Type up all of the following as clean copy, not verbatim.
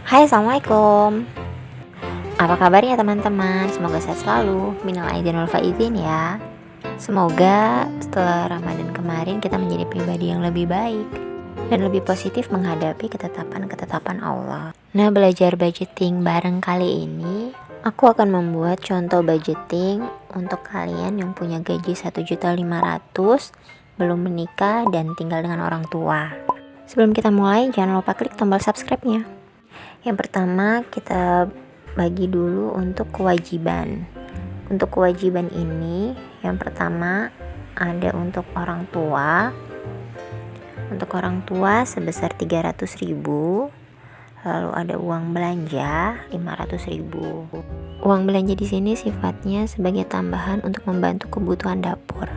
Hai, assalamualaikum. Apa kabarnya teman-teman? Semoga sehat selalu. Minal aidin wal faizin ya. Semoga setelah Ramadan kemarin kita menjadi pribadi yang lebih baik dan lebih positif menghadapi ketetapan-ketetapan Allah. Nah, belajar budgeting bareng kali ini, aku akan membuat contoh budgeting untuk kalian yang punya gaji 1.500.000, belum menikah dan tinggal dengan orang tua. Sebelum kita mulai, jangan lupa klik tombol subscribe-nya. Yang pertama, kita bagi dulu untuk kewajiban. Untuk kewajiban ini, yang pertama ada untuk orang tua. Untuk orang tua sebesar 300.000. Lalu ada uang belanja 500.000. Uang belanja di sini sifatnya sebagai tambahan untuk membantu kebutuhan dapur.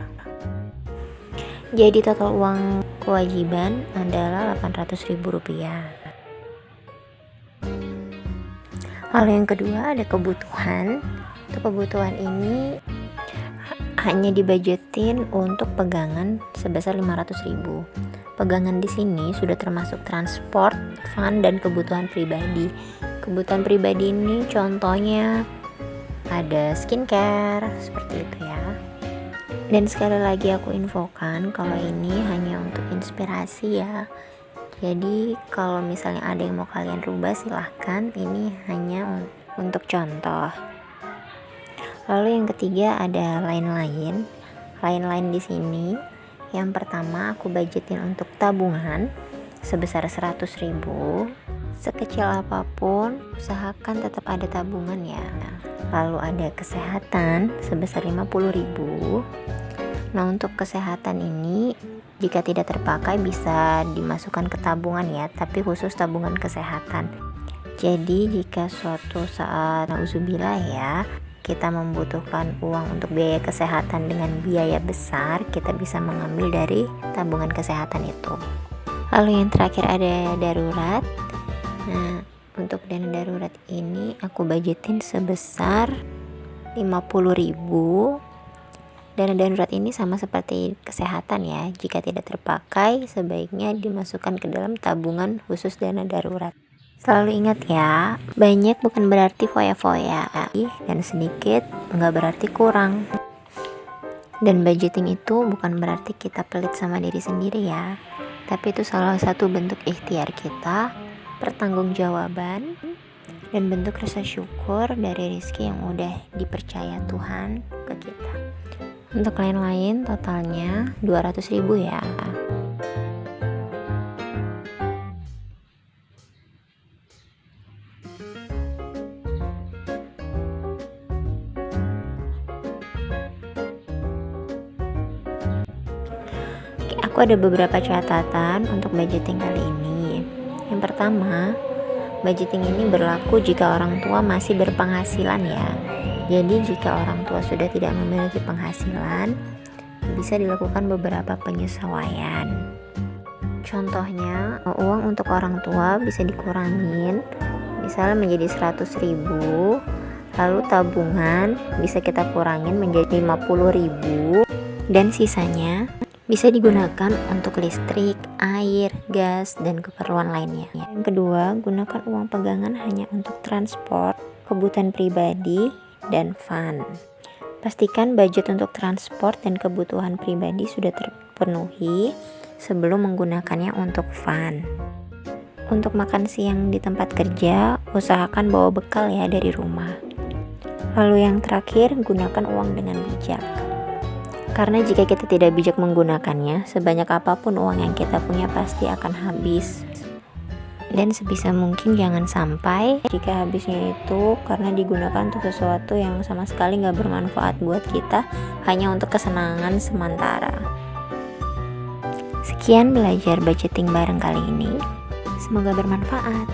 Jadi total uang kewajiban adalah Rp800.000. Lalu yang kedua ada kebutuhan. Untuk kebutuhan ini hanya dibudgetin untuk pegangan sebesar 500.000. Pegangan di sini sudah termasuk transport, fund, dan kebutuhan pribadi. Kebutuhan pribadi ini contohnya ada skincare, seperti itu ya. Dan sekali lagi aku infokan kalau ini hanya untuk inspirasi ya. Jadi kalau misalnya ada yang mau kalian rubah silahkan, ini hanya untuk contoh. Lalu yang ketiga ada lain-lain. Lain-lain di sini, yang pertama aku budgetin untuk tabungan sebesar 100.000. Sekecil apapun usahakan tetap ada tabungan ya. Lalu ada kesehatan sebesar 50.000. Nah, untuk kesehatan ini jika tidak terpakai bisa dimasukkan ke tabungan ya, tapi khusus tabungan kesehatan. Jadi jika suatu saat nauzubillah ya, kita membutuhkan uang untuk biaya kesehatan dengan biaya besar, kita bisa mengambil dari tabungan kesehatan itu. Lalu yang terakhir ada darurat. Nah, untuk dana darurat ini aku budgetin sebesar 50.000. Dana darurat ini sama seperti kesehatan ya, jika tidak terpakai sebaiknya dimasukkan ke dalam tabungan khusus dana darurat. Selalu ingat ya, banyak bukan berarti foya-foya, dan sedikit nggak berarti kurang. Dan budgeting itu bukan berarti kita pelit sama diri sendiri ya, tapi itu salah satu bentuk ikhtiar kita, pertanggungjawaban, dan bentuk rasa syukur dari rezeki yang udah dipercaya Tuhan ke kita. Untuk lain-lain totalnya 200.000 ya. Oke, aku ada beberapa catatan untuk budgeting kali ini. Yang pertama, budgeting ini berlaku jika orang tua masih berpenghasilan ya. Jadi jika orang tua sudah tidak memiliki penghasilan, bisa dilakukan beberapa penyesuaian. Contohnya, uang untuk orang tua bisa dikurangin, misalnya menjadi 100.000, lalu tabungan bisa kita kurangin menjadi 50.000, dan sisanya bisa digunakan untuk listrik, air, gas, dan keperluan lainnya. Yang kedua, gunakan uang pegangan hanya untuk transport, kebutuhan pribadi, dan fun. Pastikan budget untuk transport dan kebutuhan pribadi sudah terpenuhi sebelum menggunakannya untuk fun. Untuk makan siang di tempat kerja, usahakan bawa bekal ya dari rumah. Lalu yang terakhir, gunakan uang dengan bijak. Karena jika kita tidak bijak menggunakannya, sebanyak apapun uang yang kita punya pasti akan habis. Dan sebisa mungkin jangan sampai jika habisnya itu karena digunakan untuk sesuatu yang sama sekali gak bermanfaat buat kita, hanya untuk kesenangan sementara. Sekian belajar budgeting bareng kali ini. Semoga bermanfaat.